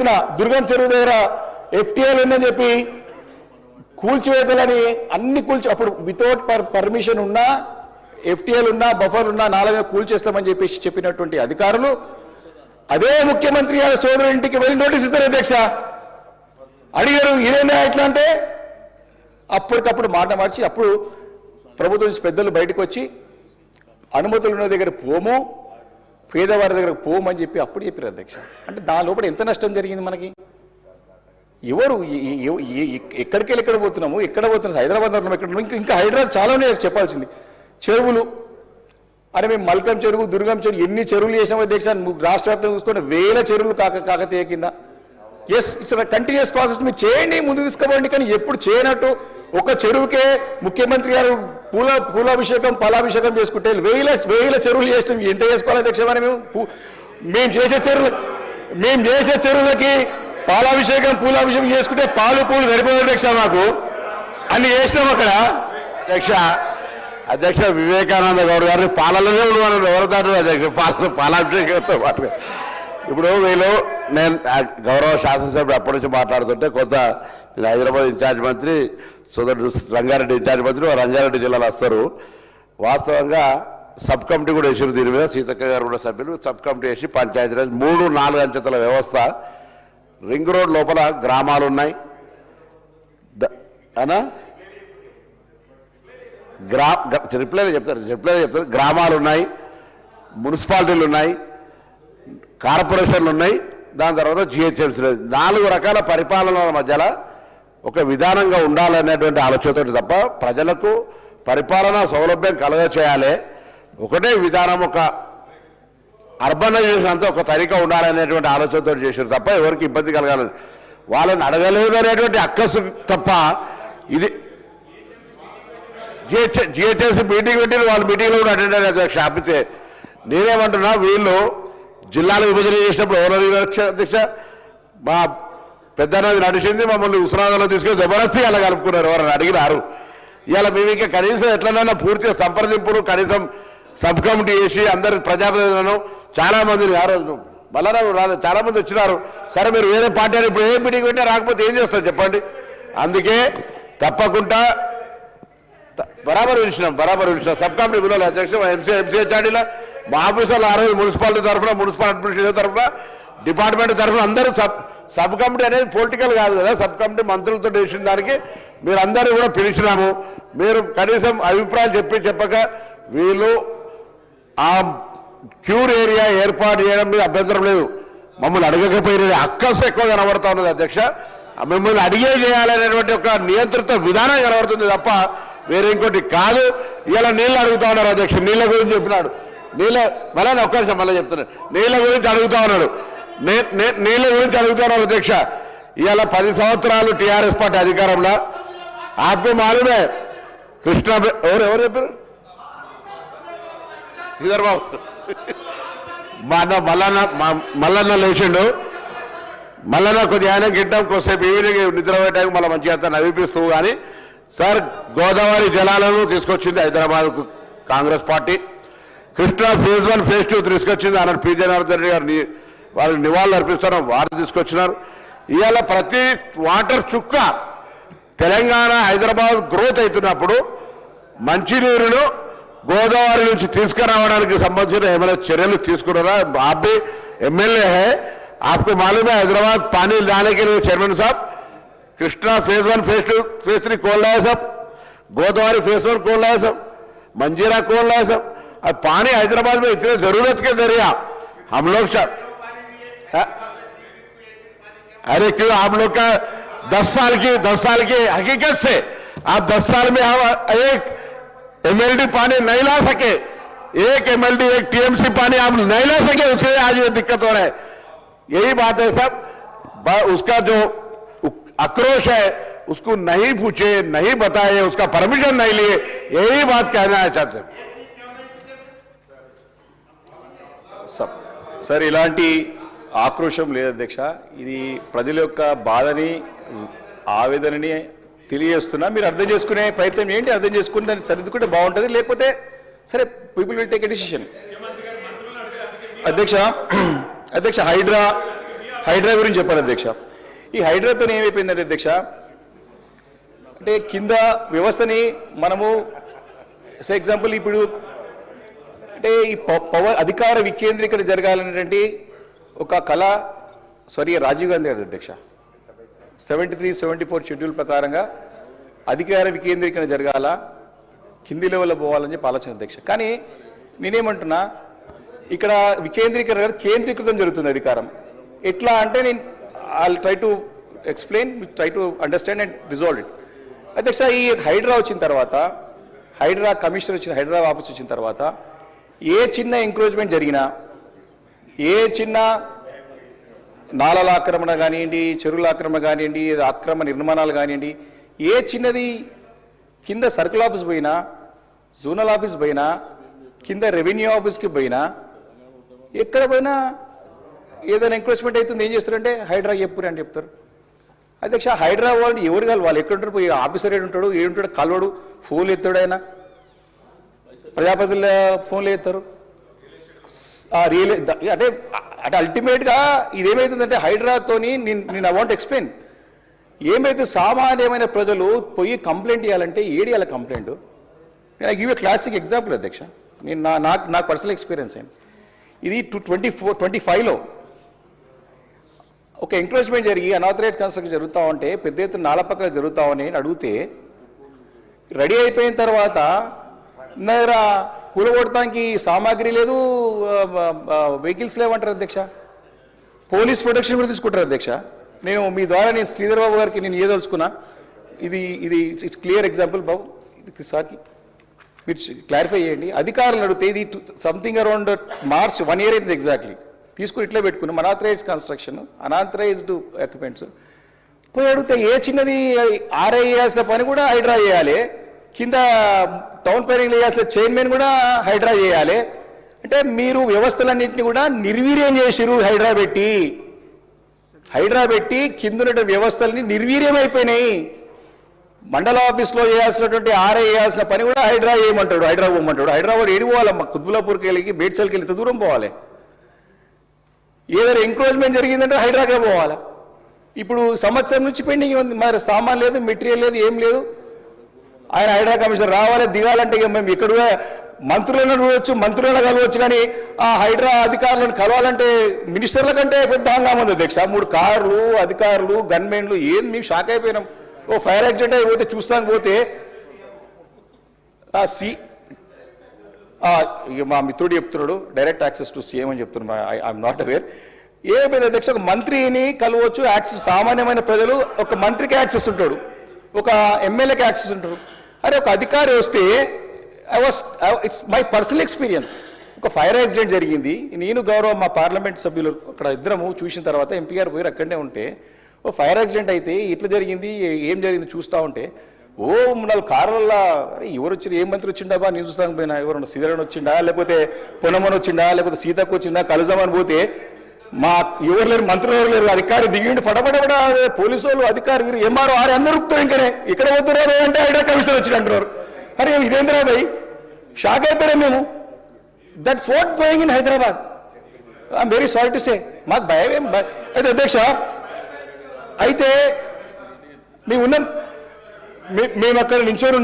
ఎత్తున దుర్గం చెరువు దగ్గర ఎఫ్టీఎల్ ఉందని చెప్పి కూల్చివేతలని అన్ని అప్పుడు వితౌట్ పర్మిషన్ ఉన్నా ఎఫ్టీఎల్ ఉన్నా బఫర్ ఉన్నా నాలుగు కూల్చేస్తామని చెప్పేసి చెప్పినటువంటి అధికారులు అదే ముఖ్యమంత్రి గారి సోదరు ఇంటికి వెళ్ళి నోటీస్ ఇస్తారు అధ్యక్ష. అడిగారు ఇదేనా ఎట్లా అంటే అప్పటికప్పుడు మాట మార్చి అప్పుడు ప్రభుత్వం నుంచి పెద్దలు బయటకు వచ్చి అనుమతులు ఉన్న దగ్గర పోము పేదవారి దగ్గర పోము అని చెప్పి అప్పుడు చెప్పారు అధ్యక్ష. అంటే దాని లోపల ఎంత నష్టం జరిగింది మనకి? ఎవరు ఎక్కడికి వెళ్ళి ఎక్కడ పోతున్నాము, ఎక్కడ పోతున్నాం, హైదరాబాద్ ఎక్కడ ఇంకా హైదరాబాద్ చాలా ఉన్నాయి చెప్పాల్సింది. చెరువులు అరే మేము మల్కం చెరువు దుర్గం చెరువు ఎన్ని చెరువులు చేసాము అధ్యక్ష, రాష్ట్ర వ్యాప్తంగా చూసుకుంటే వేల చెరువులు కాకతీయ కింద. ఎస్ ఇట్స్ కంటిన్యూస్ ప్రాసెస్, మీరు చేయండి ముందు తీసుకోవండి. కానీ ఎప్పుడు చేయనట్టు ఒక చెరువుకే ముఖ్యమంత్రి గారు పూలాభిషేకం పాలాభిషేకం చేసుకుంటే వేల చెరువులు చేస్తాం. ఎంత చేసుకోవాలి అధ్యక్ష? మేము చేసే చెరువులకి పాలాభిషేకం పూలాభిషేకం చేసుకుంటే పాలు పూలు సరిపోదు అధ్యక్ష. మాకు అన్ని చేసినాం అక్కడ అధ్యక్ష వివేకానంద గౌడ్ గారిని పాలననే ఉండమని ఎవరుతారు అధ్యక్ష, పాలాభిషేకంతో పాటు. ఇప్పుడు వీళ్ళు నేను గౌరవ శాసనసభ్యుడు అప్పటి నుంచి మాట్లాడుతుంటే కొత్త నేను హైదరాబాద్ ఇన్ఛార్జ్ మంత్రి సోదరుడు రంగారెడ్డి ఇన్ఛార్జ్ మంత్రి రంగారెడ్డి జిల్లాలో వస్తారు. వాస్తవంగా సబ్ కమిటీ కూడా వేసారు దీని మీద, సీతక్క గారు కూడా సభ్యులు సబ్ కమిటీ వేసి పంచాయతీరాజ్ 3-4 అంచెల వ్యవస్థ. రింగ్ రోడ్ లోపల గ్రామాలు ఉన్నాయి అనా రిప్లైలో చెప్తారు గ్రామాలు ఉన్నాయి, మున్సిపాలిటీలు ఉన్నాయి, కార్పొరేషన్లు ఉన్నాయి, దాని తర్వాత జిహెచ్ఎంసీ. 4 రకాల పరిపాలనల మధ్యలో ఒక విధానంగా ఉండాలనేటువంటి ఆలోచనతో తప్ప ప్రజలకు పరిపాలనా సౌలభ్యం కలుగ చేయాలి, ఒకటే విధానం, ఒక అర్బనైజేషన్ అంతా ఒక తరీకా ఉండాలనేటువంటి ఆలోచనతో చేశారు తప్ప ఎవరికి ఇబ్బంది కలగాలని వాళ్ళని అడగలేదు అనేటువంటి అక్కసు తప్ప. ఇది జిహెచ్ఎంసీ మీటింగ్ పెట్టి వాళ్ళ మీటింగ్లో కూడా అటెండ్ అయ్యారు అధ్యక్ష. ఆపితే నేనేమంటున్నా, వీళ్ళు జిల్లాలు విభజన చేసినప్పుడు ఎవరు అధ్యక్ష మా పెద్దనది నడిచింది, మమ్మల్ని ఉస్మానాబాద్లో తీసుకొని జబర్దస్తి అలా కలుపుకున్నారు, ఎవరైనా అడిగినారు. ఇవాళ మేము ఇంకా కనీసం ఎట్లనైనా పూర్తిగా సంప్రదింపులు కనీసం సబ్ కమిటీ చేసి అందరి ప్రజాప్రతినిధులను చాలా మందిని ఆ రోజు మళ్ళా రాలేదు చాలా మంది వచ్చినారు. సరే మీరు వేరే పార్టీ అని ఇప్పుడు ఏ మీటింగ్ పెట్టినా రాకపోతే ఏం చేస్తారు చెప్పండి? అందుకే తప్పకుండా బరాబర్ పిలిచినాం సబ్ కమిటీ విలువలు అధ్యక్ష ఎంసీహెచ్ఆర్డీలో మా ఆఫీసర్లు ఆ రోజు మున్సిపాలిటీ తరఫున మున్సిపల్ అడ్మినిస్ట్రేషన్ తరఫున డిపార్ట్మెంట్ తరఫున అందరూ సబ్ కమిటీ అనేది పొలిటికల్ కాదు కదా, సబ్ కమిటీ మంత్రులతో చేసిన దానికి మీరందరూ కూడా పిలిచినాము. మీరు కనీసం అభిప్రాయాలు చెప్పక వీళ్ళు ఆ క్యూర్ ఏరియా ఏర్పాటు చేయడం మీద అభ్యంతరం లేదు, మమ్మల్ని అడగకపోయిన అక్కసు ఎక్కువ కనబడుతూ ఉన్నది అధ్యక్ష. మిమ్మల్ని అడిగే చేయాలనేటువంటి ఒక నియంత్రిత విధానం కనబడుతుంది తప్ప వేరే ఇంకోటి కాదు. ఇలా నీళ్ళు అడుగుతా ఉన్నారు అధ్యక్ష, నీళ్ళ గురించి చెప్పినాడు, మళ్ళీ ఒక్క నిమిషం మళ్ళీ చెప్తున్నాడు, నీళ్ళ గురించి అడుగుతా ఉన్నాడు, నీళ్ళ గురించి అడుగుతా ఉన్నారు అధ్యక్ష. ఇవాళ 10 సంవత్సరాలు టీఆర్ఎస్ పార్టీ అధికారంలో ఆత్మ మాలుమే కృష్ణ ఎవరు చెప్పారు శ్రీధర్ బాబు మల్లన్న లేచిండు, మల్లన్న కొద్దిగా ఆయన గిడ్డం కొద్దిసేపు ఈవినింగ్ నిద్ర పెట్టడానికి మళ్ళీ మంచిగా అంతా నవ్విపిస్తూ. కానీ సార్ గోదావరి జలాలను తీసుకొచ్చింది హైదరాబాద్కు Congress party, Krishna phase 1 phase 2 తీసుకొచ్చింది అన్నాడు పి జనార్దన్ రెడ్డి గారు, వాళ్ళకి నివాళులు అర్పిస్తారు, వారు తీసుకొచ్చినారు. ఇవాళ ప్రతి వాటర్ చుక్క తెలంగాణ హైదరాబాద్ గ్రోత్ అవుతున్నప్పుడు మంచినీరును గోదావరి నుంచి తీసుకురావడానికి సంబంధించిన ఏమైనా చర్యలు తీసుకున్నారా? आप भी एमएलए है, आपको मालूम है हैदराबाद पानी लाने के लिए चेयरमैन साहब कृष्णा फेज 1 फेज 2 फेज 3 खोल रहा है सब, गोदावरी फेज 1 खोल रहा है सब, मंजीरा खोल रहा है सब. अब पानी हैदराबाद में इतने जरूरत के जरिए हम लोग अरे क्यों आप लोग का 10 साल की हकीकत से आप 10 साल में हम एक एमएलडी पानी नहीं ला सके, एक एमएलडी एक टीएमसी पानी आप नहीं ला सके, उससे आज ये दिक्कत हो रहा है. यही बात है सब, उसका जो आक्रोश है उसको नहीं पूछे, नहीं बताए, उसका परमिशन नहीं लिए, यही बात कहना है चाहते हैं. సార్ ఇలాంటి ఆక్రోశం లేదు అధ్యక్ష, ఇది ప్రజల యొక్క బాధని ఆవేదనని తెలియజేస్తున్నా. మీరు అర్థం చేసుకునే ప్రయత్నం ఏంటి, అర్థం చేసుకుని దాన్ని సరిదిద్దుకుంటే బాగుంటుంది, లేకపోతే సరే people will take a decision. అధ్యక్ష హైడ్రా హైడ్రా గురించి చెప్పాలి అధ్యక్ష. ఈ హైడ్రాతో ఏమైపోయిందంటే అధ్యక్ష, అంటే కింద వ్యవస్థని మనము ఫర్ ఎగ్జాంపుల్ ఇప్పుడు అంటే ఈ పవర్ అధికార వికేంద్రీకరణ జరగాలనేటువంటి ఒక కళ రాజీవ్ గాంధీ గారి అధ్యక్ష 73-74 షెడ్యూల్ ప్రకారంగా అధికార వికేంద్రీకరణ జరగాల, కింది లెవెల్లో పోవాలని చెప్పి ఆలోచన అధ్యక్ష. కానీ నేనేమంటున్నా, ఇక్కడ వికేంద్రీకరణ కేంద్రీకృతం జరుగుతుంది అధికారం. ఎట్లా అంటే నేను try to explain, try to understand and resolve it. అధ్యక్ష, ఈ హైడ్రా వచ్చిన తర్వాత, హైడ్రా కమిషనర్ వచ్చిన హైడ్రా ఆఫీస్ వచ్చిన తర్వాత ఏ చిన్న ఎంక్రోచ్మెంట్ జరిగినా, ఏ చిన్న నాలల ఆక్రమణ కానివ్వండి, చెరువుల ఆక్రమణ కానివ్వండి, అక్రమ నిర్మాణాలు కానివ్వండి, ఏ చిన్నది కింద సర్కిల్ ఆఫీస్ పోయినా, జోనల్ ఆఫీస్ పోయినా, కింద రెవెన్యూ ఆఫీస్కి పోయినా, ఎక్కడ పోయినా ఏదైనా ఎంక్రోచ్మెంట్ అవుతుంది ఏం చేస్తారంటే హైడ్రా చెప్పురు అని చెప్తారు. అధ్యక్ష, హైడ్రా వాళ్ళు ఎవరు కలవాలి, ఎక్కడుంటారు, పోయి ఆఫీసర్ ఏడుంటాడు, ఏడుంటాడు, కలవడు, ఫోన్లు ఎత్తాడు, ఆయన ప్రజాపతిలో ఫోన్లు ఎత్తారు. రియల్ అంటే అంటే అల్టిమేట్గా ఇదేమవుతుందంటే హైడ్రాతోని నేను ఐ వాంట్ ఎక్స్ప్లెయిన్ ఏమైతే సామాన్యమైన ప్రజలు పోయి కంప్లైంట్ ఇవ్వాలంటే ఏడియాల కంప్లైంట్. నేను గివ్ ఏ క్లాసిక్ ఎగ్జాంపుల్ అధ్యక్ష, నేను నాకు పర్సనల్ ఎక్స్పీరియన్స్ అయింది. ఇది 24-25లో ఒక ఎంక్రోచ్మెంట్ జరిగి అనాథరైజ్ కన్స్ట్రక్షన్ జరుగుతూ ఉంటే పెద్ద ఎత్తున నాలపక్క జరుగుతామని అడిగితే రెడీ అయిపోయిన తర్వాత దగ్గర కూలగొడటానికి సామాగ్రి లేదు, వెహికల్స్ లేవంటారు అధ్యక్ష. పోలీస్ ప్రొటెక్షన్ కూడా తీసుకుంటారు అధ్యక్ష. మీ ద్వారా నేను శ్రీధర్ బాబు గారికి నేను ఏదలుచుకున్నా, ఇది ఇట్స్ క్లియర్ ఎగ్జాంపుల్ బాబు, ఇది సార్కి మీరు క్లారిఫై చేయండి. అధికారులు అడిగితే ఇది సంథింగ్ అరౌండ్ మార్చ్ 1 year అయింది ఎగ్జాక్ట్లీ, తీసుకుని ఇట్లా పెట్టుకున్నాం అనాథరైజ్డ్ కన్స్ట్రక్షన్, అనాథరైజ్డ్ ఎక్విప్మెంట్స్. పోయి అడిగితే ఏ చిన్నది ఆర్ఐ చేయాల్సిన పని కూడా హైడ్రా చేయాలి, కింద టౌన్ ప్లానింగ్ చేయాల్సిన చైర్మన్ కూడా హైడ్రా చేయాలి. అంటే మీరు వ్యవస్థలన్నింటినీ కూడా నిర్వీర్యం చేసిరు. హైడ్రా పెట్టి కింద ఉన్న వ్యవస్థల్ని నిర్వీర్యం అయిపోయినాయి. మండల ఆఫీస్లో చేయాల్సినటువంటి ఆర్ఐ చేయాల్సిన పని కూడా హైడ్రా చేయమంటాడు, హైడ్రా పోమంటాడు. హైదరాబాద్ ఏడు పోవాలమ్మా, కుత్బులాపూర్కి వెళ్ళి బేడ్చల్కి వెళ్తే దూరం పోవాలి. ఏదైనా ఎంక్రోచ్మెంట్ జరిగిందంటే హైడ్రాకే పోవాలి. ఇప్పుడు సంవత్సరం నుంచి పెండింగ్ ఉంది, మరి సామాన్ లేదు, మెటీరియల్ లేదు, ఏం లేదు. ఆయన హైడ్రా కమిషనర్ రావాలి, దిగాలంటే మేము ఇక్కడ మంత్రులను చూడవచ్చు, మంత్రులను కలవచ్చు, కానీ ఆ హైడ్రా అధికారులను కలవాలంటే మినిస్టర్ల కంటే పెద్ద హంగామా ఉంది అధ్యక్ష. 3 కార్లు, అధికారులు, గన్మెన్లు, ఏం మేము షాక్ అయిపోయినాం. ఓ ఫైర్ యాక్సిడెంట్ అయిపోతే చూస్తాను పోతే మా మిత్రుడు చెప్తున్నాడు డైరెక్ట్ యాక్సెస్ టు సీఎం అని చెప్తున్నాడు. I'm not aware. ఏమైపోయింది అధ్యక్ష, ఒక మంత్రిని కలవచ్చు, యాక్సెస్ సామాన్యమైన ప్రజలు, ఒక మంత్రికి యాక్సెస్ ఉంటాడు, ఒక ఎమ్మెల్యేకి యాక్సెస్ ఉంటాడు. అరే ఒక అధికారి వస్తే ఇట్స్ మై పర్సనల్ ఎక్స్పీరియన్స్. ఒక ఫైర్ యాక్సిడెంట్ జరిగింది, నేను గౌరవ మా పార్లమెంట్ సభ్యులు అక్కడ ఇద్దరము చూసిన తర్వాత ఎంపీ గారు పోయి అక్కడనే ఉంటే, ఓ ఫైర్ యాక్సిడెంట్ అయితే ఇట్లా జరిగింది, ఏం జరిగింది చూస్తూ ఉంటే, ఓ 4 కార్లల్లో అరే ఎవరు వచ్చి ఏ మంత్రి వచ్చిండా బా నేను చూస్తాను పోయినా, ఎవరన్నా శ్రీధరన్ వచ్చిండా, లేకపోతే పొన్నమని వచ్చిండా, లేకపోతే సీతకు వచ్చిందా, కలుజామని పోతే మా ఎవరు లేరు, మంత్రులు ఎవరు లేరు, అధికారి దిగిండి ఫటఫట కూడా పోలీసు వాళ్ళు అధికారి ఎంఆర్ఓ ఆరు అందరూ ఉప్పుతారు. ఇంకనే ఇక్కడ పోతురా అంటే హైడ్రా కమిషనర్ వచ్చి అంటున్నారు. అరే ఇదేంద్రా భయ్, షాక్ అయిపోయాం మేము. That's what going in Hyderabad. I'm very sorry to say. మాకు భయం ఏం అయితే అధ్యక్ష, అయితే మేము అక్కడ నించొని